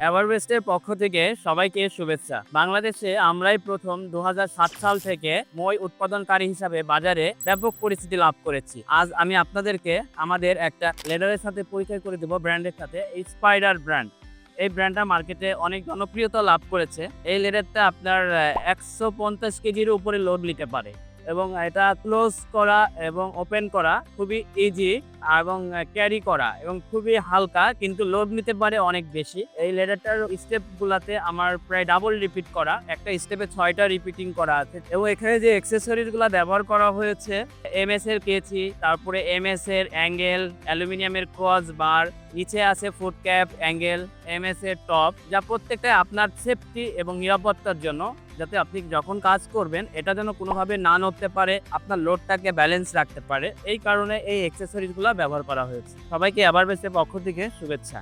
এভারবেস্টের পক্ষ থেকে সবাইকে শুভেচ্ছা। বাংলাদেশে আমরাই প্রথম ২০০৭ সাল থেকে মই উৎপাদনকারী হিসাবে বাজারে ব্যাপক পরিচিতি লাভ করেছি। আজ আমি আপনাদেরকে আমাদের একটা লেদারের সাথে পরিচয় করে দেব, ব্র্যান্ডের সাথে। এই স্পাইডার ব্র্যান্ড, এই ব্র্যান্ডটা মার্কেটে অনেক জনপ্রিয়তা লাভ করেছে। এই লেদারটা আপনার ১৫০ কেজির উপরে লোড নিতে পারে এবং এটা ক্লোজ করা এবং ওপেন করা খুবই ইজি এবং ক্যারি করা এবং খুবই হালকা, কিন্তু লোড নিতে পারে অনেক বেশি। এই লেদারটার স্টেপ গুলাতে আমার প্রায় ডাবল রিপিট করা, একটা স্টেপে 6টা রিপিটিং করা আছে। এবং এখানে যে অ্যাক্সেসরিজ গুলা ব্যবহার করা হয়েছে, এমএস এর কেচি, তারপরে এমএস এর অ্যাঙ্গেল, অ্যালুমিনিয়ামের ক্রস বার, নিচে আছে ফুট ক্যাপ, অ্যাঙ্গেল, এমএস এর টপ, যা প্রত্যেকটা আপনার সেফটি এবং নিরাপত্তার জন্য, যাতে আপনি যখন কাজ করবেন এটা যেন কোনোভাবে না নড়তে পারে, আপনার লোডটাকে ব্যালেন্স রাখতে পারে। এই কারণে এই অ্যাক্সেসরিজগুলো ব্যবহার করা হয়েছে। সবাইকে এভারবেস্টের পক্ষ থেকে শুভেচ্ছা।